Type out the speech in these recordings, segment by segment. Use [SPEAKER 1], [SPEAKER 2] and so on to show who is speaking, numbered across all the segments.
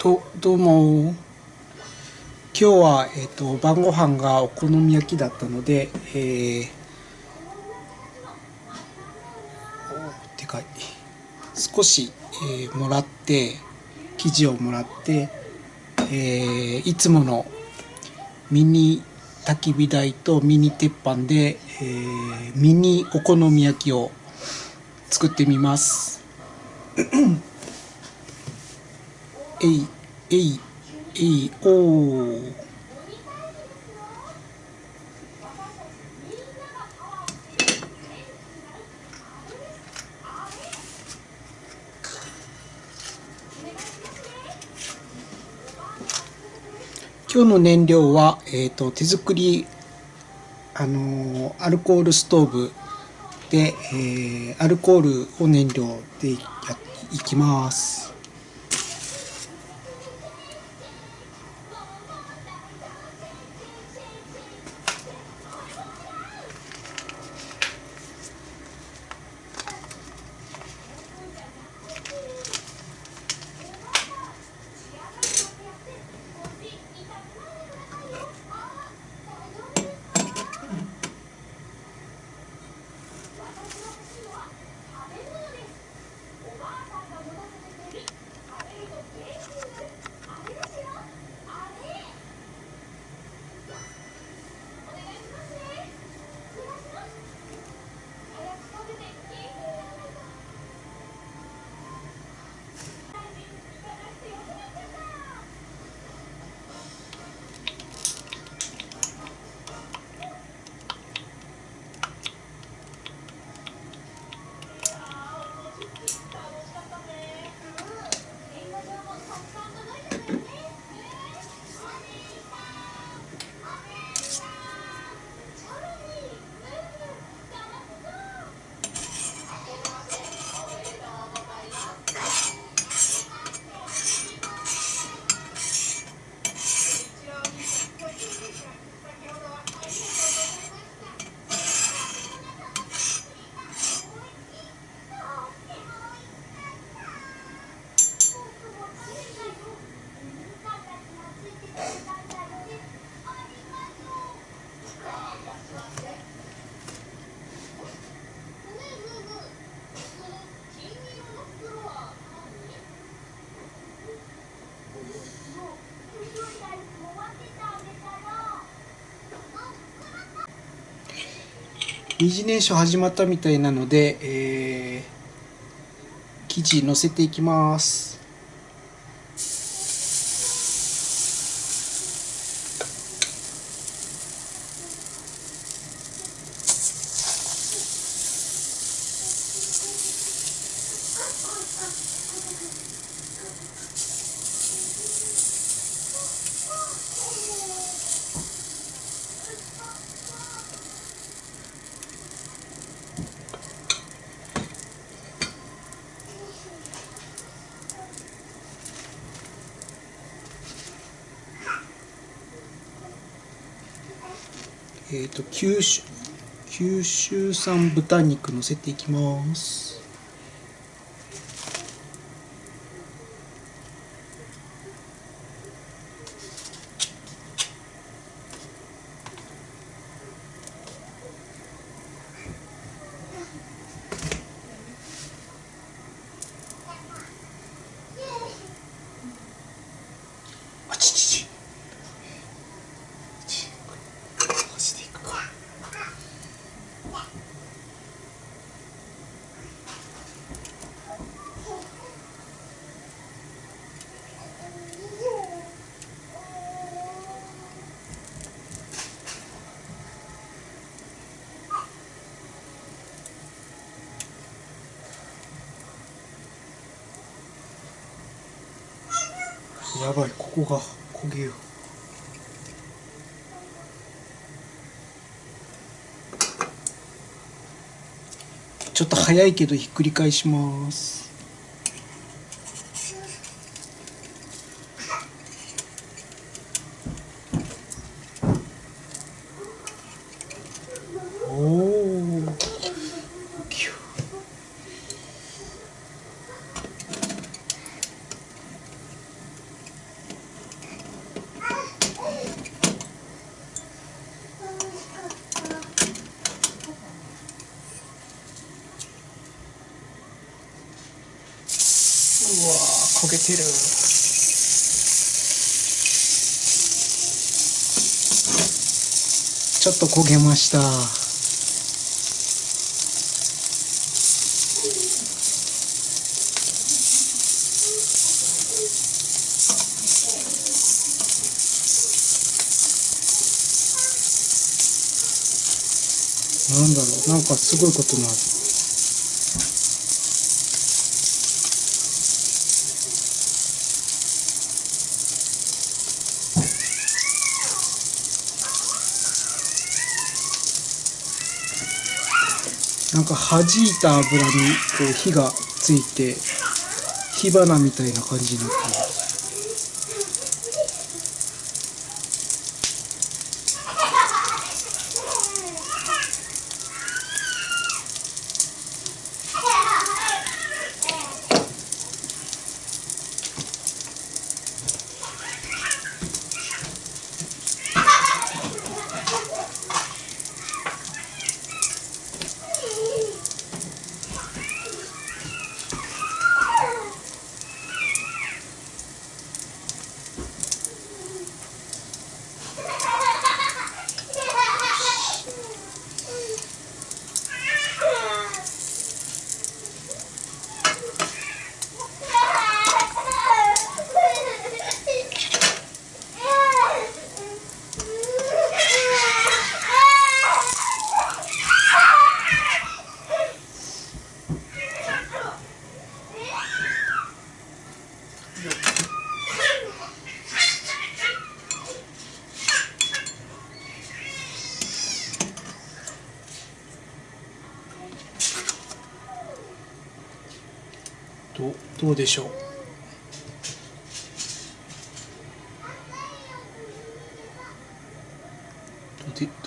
[SPEAKER 1] どうも。今日は、晩ご飯がお好み焼きだったので、でかい。少し、もらって、生地をもらって、いつものミニ焚き火台とミニ鉄板で、ミニお好み焼きを作ってみます。えい、えい、えい、おー。今日の燃料は、手作り、アルコールストーブで、アルコールを燃料でいきます。二次燃焼始まったみたいなので、生地乗せていきます。九州産豚肉乗せていきます。あちちち。していくか。やばい、ここが焦げよ。ちょっと早いけどひっくり返します。おお。焦げてる。ちょっと焦げました。なんだろう、なんかすごいことになる。なんか弾いた油にこう火がついて火花みたいな感じになってる。どうでしょう。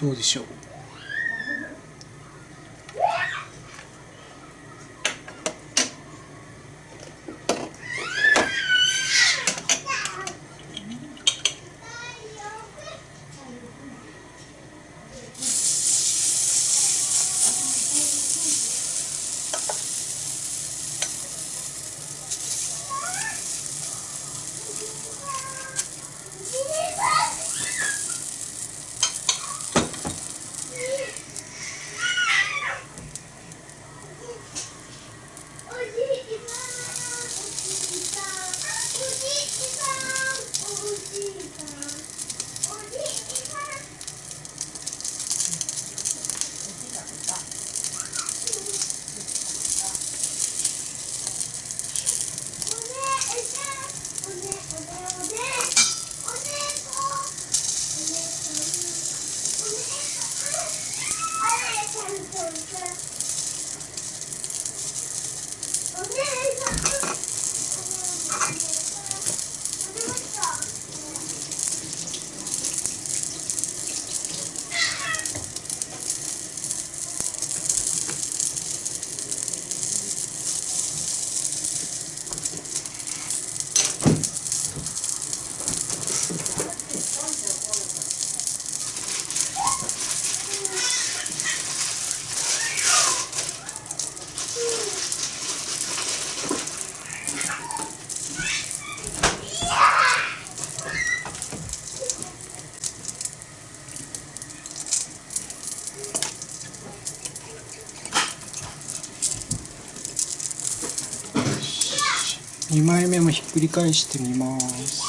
[SPEAKER 1] どうでしょう。2枚目もひっくり返してみます。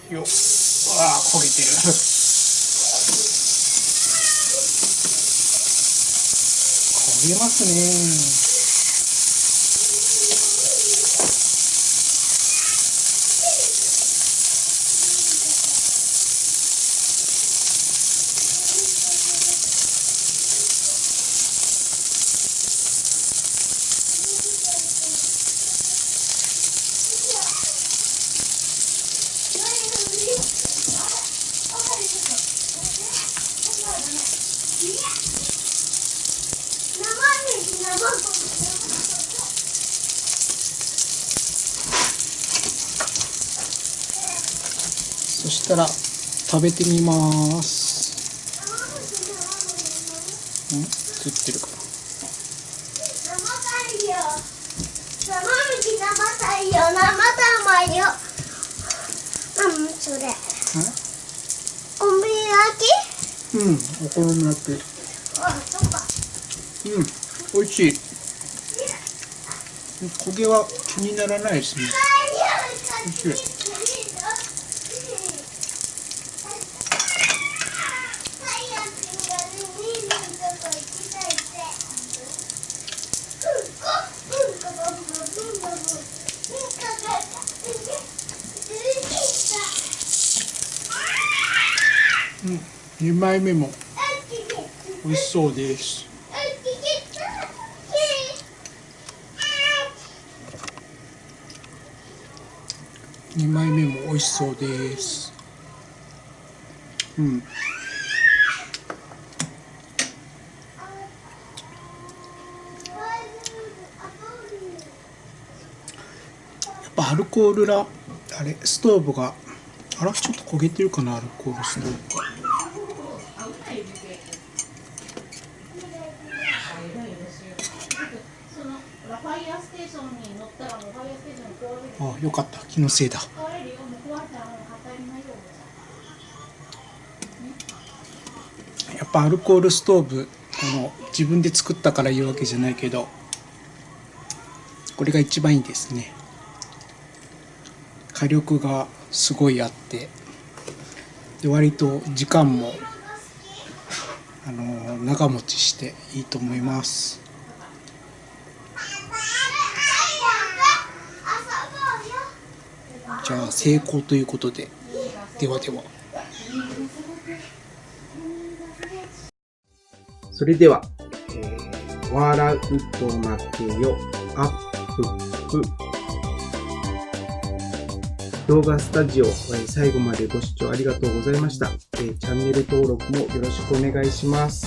[SPEAKER 1] よっ、焦げてる。焦げますね。そしたら食べてみます。映ってるか
[SPEAKER 2] 生太陽、生太陽、生卵。それ。
[SPEAKER 1] な。
[SPEAKER 2] おみ焼き？
[SPEAKER 1] お好み焼き。
[SPEAKER 2] そうか。
[SPEAKER 1] 美味しい。焦げは気にならないですね。美味しい。2枚目も美味しそうです。2枚目も美味しそうです。やっぱアルコールらストーブがちょっと焦げてるかな、アルコールストーブが。あ、よかった、気のせいだ。やっぱアルコールストーブ、自分で作ったから言うわけじゃないけど、これが一番いいですね。火力がすごいあって、で割と時間も長持ちしていいと思います。じゃあ成功ということで、ではでは。それでは、笑うと負けよアップ動画スタジオ、最後までご視聴ありがとうございました。チャンネル登録もよろしくお願いします。